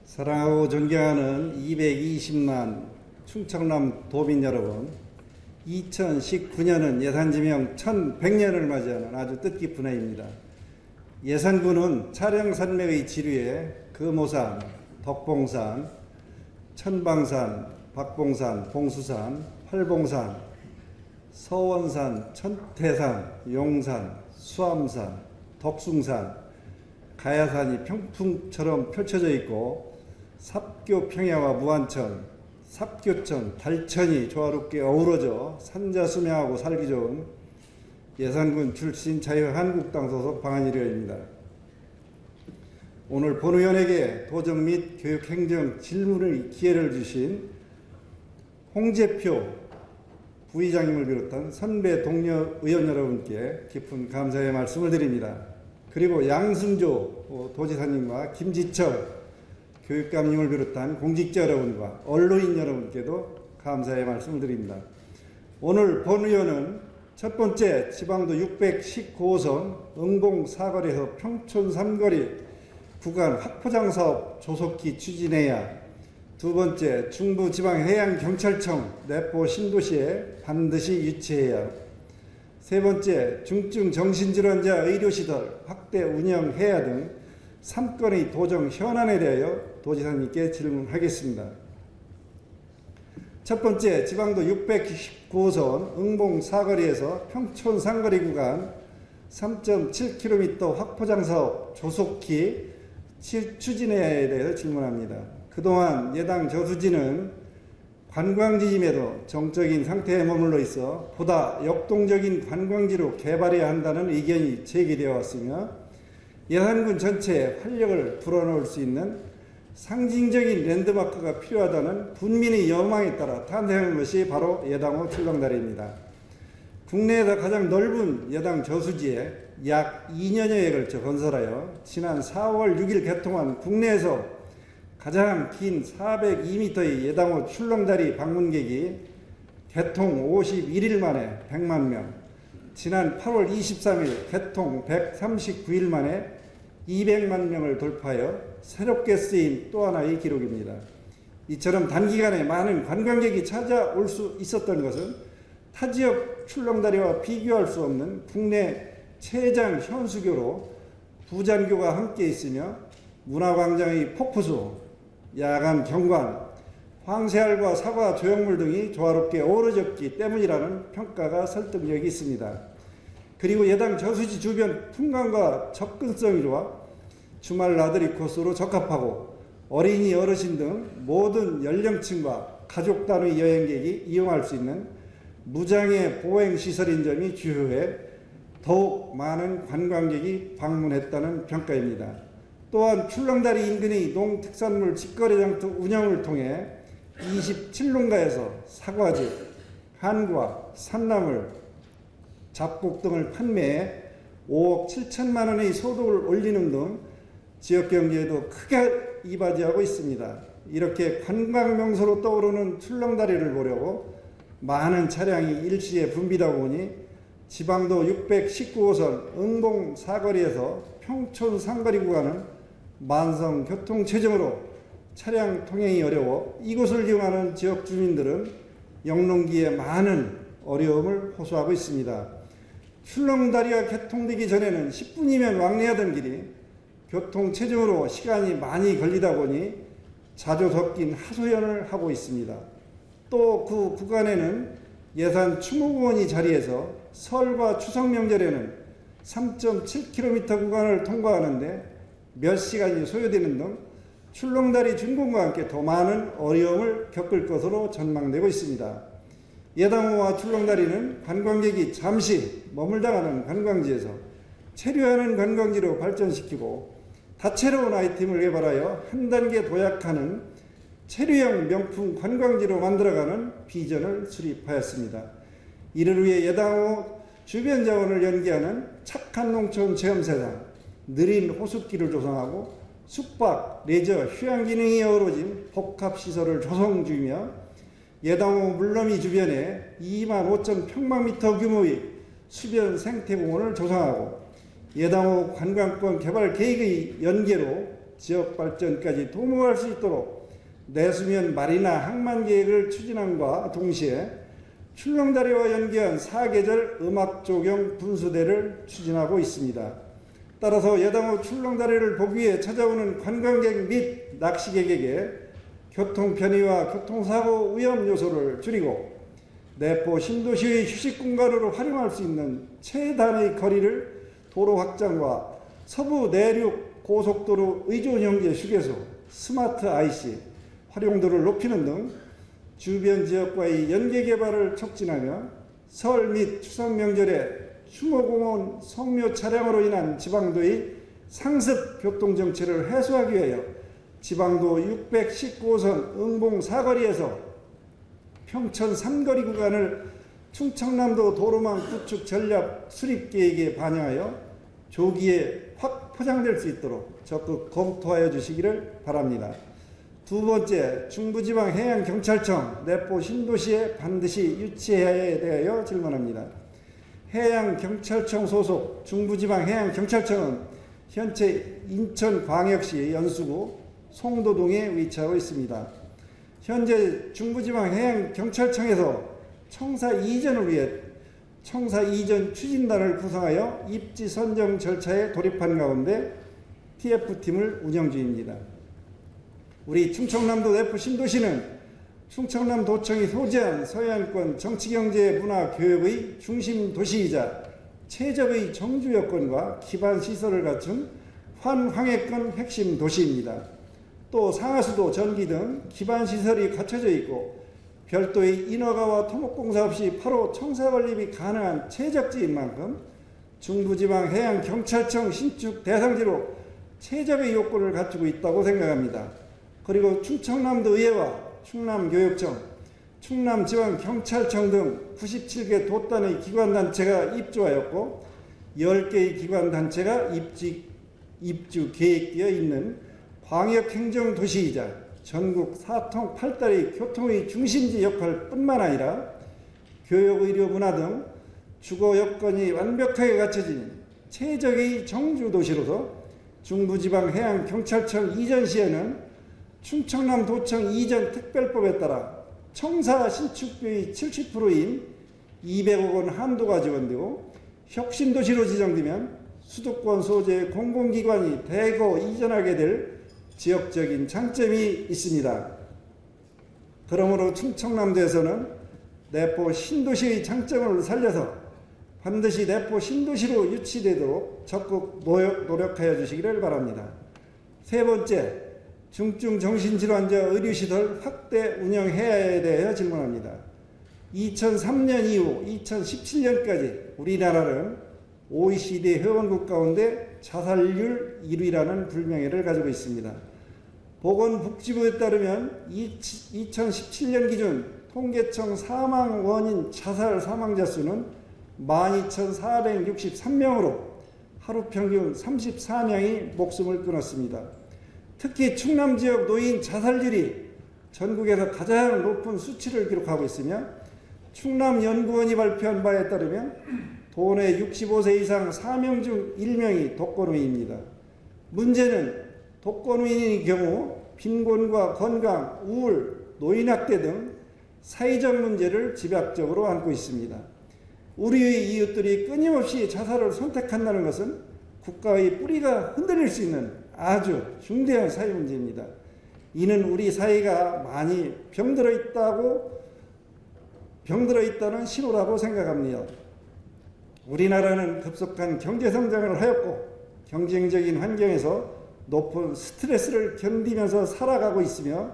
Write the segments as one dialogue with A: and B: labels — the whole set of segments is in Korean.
A: 사랑하고 존경하는 220만 충청남 도민 여러분, 2019년은 예산지명 1100년을 맞이하는 아주 뜻깊은 해입니다. 예산군은 차량산맥의 지류에 금오산, 덕봉산, 천방산, 박봉산, 봉수산, 팔봉산, 서원산, 천태산, 용산, 수암산, 덕숭산, 가야산이 평풍처럼 펼쳐져 있고 삽교 평야와 무안천, 삽교천, 달천이 조화롭게 어우러져 산자수명하고 살기 좋은 예산군 출신 자유한국당 소속 방한일의원입니다. 오늘 본 의원에게 도정 및 교육행정 질문의 기회를 주신 홍재표 부의장님을 비롯한 선배 동료 의원 여러분께 깊은 감사의 말씀을 드립니다. 그리고 양승조 도지사님과 김지철 교육감님을 비롯한 공직자 여러분과 언론인 여러분께도 감사의 말씀을 드립니다. 오늘 본 의원은 첫 번째 지방도 619호선 응봉 사거리에서 평촌 3거리 구간 확포장사업 조속히 추진해야, 두 번째 중부지방해양경찰청 내포 신도시에 반드시 유치해야, 세 번째 중증 정신질환자 의료시설 확대 운영해야 등 3건의 도정 현안에 대하여 도지사님께 질문하겠습니다. 첫 번째 지방도 619호선 응봉 사거리에서 평촌 상거리 구간 3.7km 확포장사업 조속히 추진해야에 대해서 질문합니다. 그동안 예당 저수지는 관광지임에도 정적인 상태에 머물러 있어 보다 역동적인 관광지로 개발해야 한다는 의견이 제기되어 왔으며, 예산군 전체에 활력을 불어넣을 수 있는 상징적인 랜드마크가 필요하다는 군민의 여망에 따라 탄생한 것이 바로 예당호 출렁다리입니다. 국내에서 가장 넓은 예당 저수지에 약 2년여에 걸쳐 건설하여 지난 4월 6일 개통한 국내에서 가장 긴 402m의 예당호 출렁다리 방문객이 개통 51일 만에 100만 명, 지난 8월 23일 개통 139일 만에 200만 명을 돌파하여 새롭게 쓰인 또 하나의 기록입니다. 이처럼 단기간에 많은 관광객이 찾아올 수 있었던 것은 타 지역 출렁다리와 비교할 수 없는 국내 최장 현수교로 부잔교가 함께 있으며 문화광장의 폭포수, 야간 경관, 황새알과 사과 조형물 등이 조화롭게 어우러졌기 때문이라는 평가가 설득력이 있습니다. 그리고 예당 저수지 주변 풍광과 접근성이 좋아 주말 나들이 코스로 적합하고 어린이, 어르신 등 모든 연령층과 가족 단위 여행객이 이용할 수 있는 무장애 보행시설인 점이 주요해 더욱 많은 관광객이 방문했다는 평가입니다. 또한 출렁다리 인근의 농특산물 직거래장 운영을 통해 27농가에서 사과즙, 한과, 산나물, 잡곡 등을 판매해 5억 7천만 원의 소득을 올리는 등 지역경제에도 크게 이바지하고 있습니다. 이렇게 관광명소로 떠오르는 출렁다리를 보려고 많은 차량이 일시에 붐비다 보니 지방도 619호선 응봉 사거리에서 평촌 상거리 구간은 만성 교통체증으로 차량 통행이 어려워 이곳을 이용하는 지역 주민들은 영농기에 많은 어려움을 호소하고 있습니다. 출렁다리가 개통되기 전에는 10분이면 왕래하던 길이 교통체증으로 시간이 많이 걸리다 보니 자주 섞인 하소연을 하고 있습니다. 또 그 구간에는 예산 추모공원이 자리해서 설과 추석 명절에는 3.7km 구간을 통과하는데 몇 시간이 소요되는 등 출렁다리 준공과 함께 더 많은 어려움을 겪을 것으로 전망되고 있습니다. 예당호와 출렁다리는 관광객이 잠시 머물다 가는 관광지에서 체류하는 관광지로 발전시키고 다채로운 아이템을 개발하여 한 단계 도약하는 체류형 명품 관광지로 만들어가는 비전을 수립하였습니다. 이를 위해 예당호 주변 자원을 연계하는 착한 농촌 체험세상, 느린 호숫길을 조성하고 숙박, 레저, 휴양 기능이 어우러진 복합시설을 조성 중이며 예당호 물러미 주변에 2만 5천 평방미터 규모의 수변 생태공원을 조성하고 예당호 관광권 개발 계획의 연계로 지역 발전까지 도모할 수 있도록 내수면 말이나 항만 계획을 추진함과 동시에 출렁다리와 연계한 사계절 음악 조경 분수대를 추진하고 있습니다. 따라서 여당의 출렁다리를 보기 위해 찾아오는 관광객 및 낚시객에게 교통 편의와 교통사고 위험 요소를 줄이고 내포 신도시의 휴식 공간으로 활용할 수 있는 최단의 거리를 도로 확장과 서부 내륙 고속도로 의존형제 휴게소, 스마트 IC 활용도를 높이는 등 주변 지역과의 연계 개발을 촉진하며 설 및 추석 명절에 추모공원 성묘 차량으로 인한 지방도의 상습 교통정체를 해소하기 위하여 지방도 619호선 응봉 사거리에서 평천 삼거리 구간을 충청남도 도로망 구축 전략 수립 계획에 반영하여 조기에 확 포장될 수 있도록 적극 검토하여 주시기를 바랍니다. 두 번째, 중부지방해양경찰청 내포 신도시에 반드시 유치해야 대하여 질문합니다. 해양경찰청 소속 중부지방해양경찰청은 현재 인천광역시 연수구 송도동에 위치하고 있습니다. 현재 중부지방해양경찰청에서 청사 이전을 위해 청사 이전 추진단을 구성하여 입지 선정 절차에 돌입한 가운데 TF팀을 운영 중입니다. 우리 충청남도 내포 신도시는 충청남도청이 소재한 서해안권 정치경제 문화교육의 중심 도시이자 최적의 정주 여건과 기반 시설을 갖춘 환황해권 핵심 도시입니다. 또 상하수도, 전기 등 기반 시설이 갖춰져 있고 별도의 인허가와 토목공사 없이 바로 청사 건립이 가능한 최적지인 만큼 중부지방해양경찰청 신축 대상지로 최적의 요건을 갖추고 있다고 생각합니다. 그리고 충청남도 의회와 충남교육청, 충남지방경찰청 등 97개 도단의 기관단체가 입주하였고 10개의 기관단체가 입주 계획되어 있는 광역행정도시이자 전국 4통 8달의 교통의 중심지 역할 뿐만 아니라 교육, 의료, 문화 등 주거 여건이 완벽하게 갖춰진 최적의 정주도시로서 중부지방해양경찰청 이전 시에는 충청남도청 이전 특별법에 따라 청사 신축비의 70%인 200억 원 한도가 지원되고 혁신도시로 지정되면 수도권 소재의 공공기관이 대거 이전하게 될 지역적인 장점이 있습니다. 그러므로 충청남도에서는 내포 신도시의 장점을 살려서 반드시 내포 신도시로 유치되도록 적극 노력하여 주시기를 바랍니다. 세 번째, 중증 정신질환자 의료시설 확대 운영해야에 대해 질문합니다. 2003년 이후 2017년까지 우리나라는 OECD 회원국 가운데 자살률 1위라는 불명예를 가지고 있습니다. 보건복지부에 따르면 2017년 기준 통계청 사망 원인 자살 사망자 수는 12,463명으로 하루 평균 34명이 목숨을 끊었습니다. 특히 충남 지역 노인 자살률이 전국에서 가장 높은 수치를 기록하고 있으며 충남연구원이 발표한 바에 따르면 도내 65세 이상 4명 중 1명이 독거노인입니다. 문제는 독거노인의 경우 빈곤과 건강, 우울, 노인학대 등 사회적 문제를 집약적으로 안고 있습니다. 우리의 이웃들이 끊임없이 자살을 선택한다는 것은 국가의 뿌리가 흔들릴 수 있는 아주 중대한 사회 문제입니다. 이는 우리 사회가 많이 병들어 있다는 신호라고 생각합니다. 우리나라는 급속한 경제성장을 하였고 경쟁적인 환경에서 높은 스트레스를 견디면서 살아가고 있으며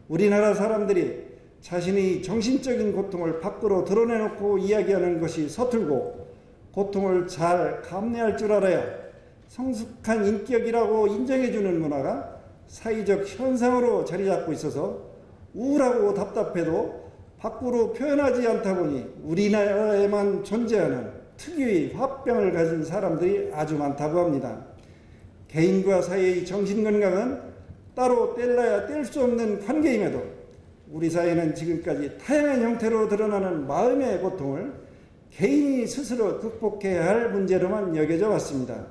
A: 우리나라 사람들이 자신의 정신적인 고통을 밖으로 드러내놓고 이야기하는 것이 서툴고 고통을 잘 감내할 줄 알아야 성숙한 인격이라고 인정해주는 문화가 사회적 현상으로 자리 잡고 있어서 우울하고 답답해도 밖으로 표현하지 않다 보니 우리나라에만 존재하는 특유의 화병을 가진 사람들이 아주 많다고 합니다. 개인과 사회의 정신건강은 따로 뗄래야 뗄 수 없는 관계임에도 우리 사회는 지금까지 다양한 형태로 드러나는 마음의 고통을 개인이 스스로 극복해야 할 문제로만 여겨져 왔습니다.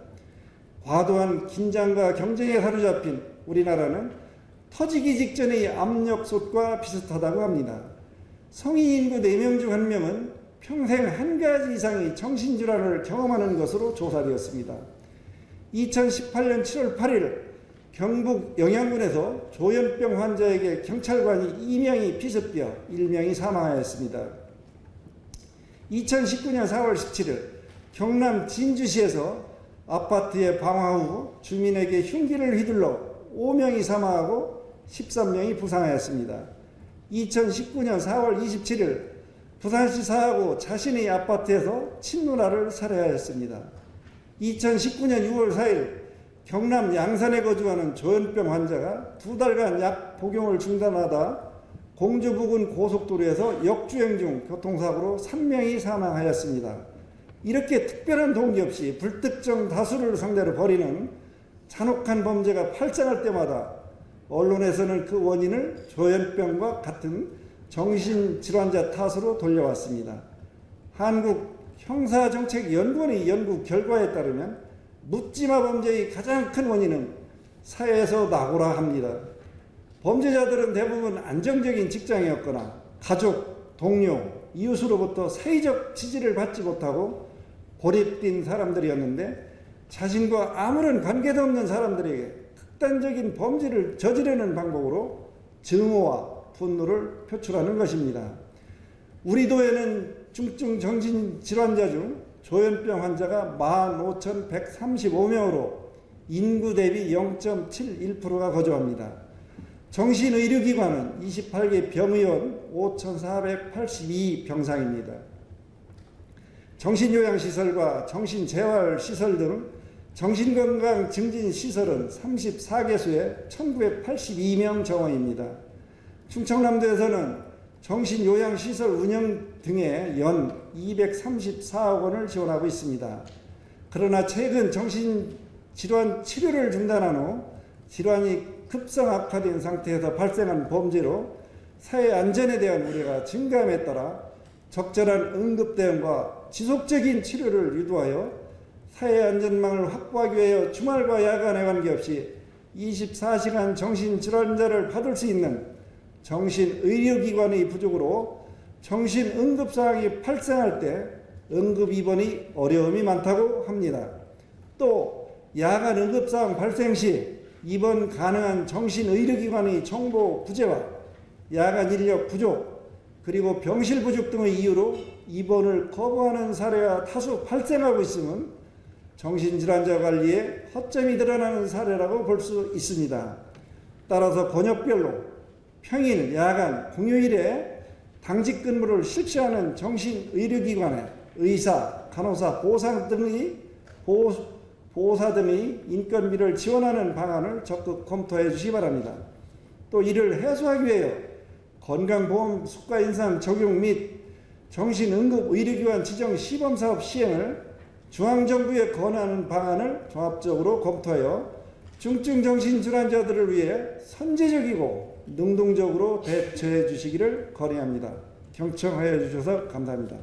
A: 과도한 긴장과 경쟁에 사로잡힌 우리나라는 터지기 직전의 압력솥과 비슷하다고 합니다. 성인 인구 4명 중 1명은 평생 한 가지 이상의 정신질환을 경험하는 것으로 조사되었습니다. 2018년 7월 8일 경북 영양군에서 조현병 환자에게 경찰관이 2명이 피습되어 1명이 사망하였습니다. 2019년 4월 17일 경남 진주시에서 아파트의 방화 후 주민에게 흉기를 휘둘러 5명이 사망하고 13명이 부상하였습니다. 2019년 4월 27일 부산시 사하구 자신의 아파트에서 친누나를 살해하였습니다. 2019년 6월 4일 경남 양산에 거주하는 조현병 환자가 2달간 약 복용을 중단하다 공주 부근 고속도로에서 역주행 중 교통사고로 3명이 사망하였습니다. 이렇게 특별한 동기 없이 불특정 다수를 상대로 벌이는 잔혹한 범죄가 발생할 때마다 언론에서는 그 원인을 조현병과 같은 정신질환자 탓으로 돌려왔습니다. 한국형사정책연구원의 연구 결과에 따르면 묻지마 범죄의 가장 큰 원인은 사회에서 낙오라 합니다. 범죄자들은 대부분 안정적인 직장이었거나 가족, 동료, 이웃으로부터 사회적 지지를 받지 못하고 고립된 사람들이었는데 자신과 아무런 관계도 없는 사람들에게 극단적인 범죄를 저지르는 방법으로 증오와 분노를 표출하는 것입니다. 우리 도에는 중증 정신질환자 중 조현병 환자가 15,135명으로 인구 대비 0.71%가 거주합니다. 정신의료기관은 28개 병의원 5,482병상입니다. 정신요양시설과 정신재활시설 등 정신건강증진시설은 34개소에 1,982명 정원입니다. 충청남도에서는 정신요양시설 운영 등에 연 234억 원을 지원하고 있습니다. 그러나 최근 정신질환 치료를 중단한 후 질환이 급성악화된 상태에서 발생한 범죄로 사회 안전에 대한 우려가 증가함에 따라 적절한 응급 대응과 지속적인 치료를 유도하여 사회 안전망을 확보하기 위하여 주말과 야간에 관계없이 24시간 정신질환자를 받을 수 있는 정신의료기관의 부족으로 정신응급상황이 발생할 때 응급입원이 어려움이 많다고 합니다. 또 야간 응급상황 발생 시 입원 가능한 정신의료기관의 정보 부재와 야간 인력 부족 그리고 병실 부족 등의 이유로 입원을 거부하는 사례가 다수 발생하고 있음은 정신질환자 관리에 허점이 드러나는 사례라고 볼 수 있습니다. 따라서 권역별로 평일, 야간, 공휴일에 당직 근무를 실시하는 정신의료기관에 의사, 간호사, 보호사 등의 인건비를 지원하는 방안을 적극 검토해 주시기 바랍니다. 또 이를 해소하기 위하여 건강보험 수가 인상 적용 및 정신응급의료기관 지정 시범사업 시행을 중앙정부에 권하는 방안을 종합적으로 검토하여 중증 정신질환자들을 위해 선제적이고 능동적으로 대처해 주시기를 건의합니다. 경청하여 주셔서 감사합니다.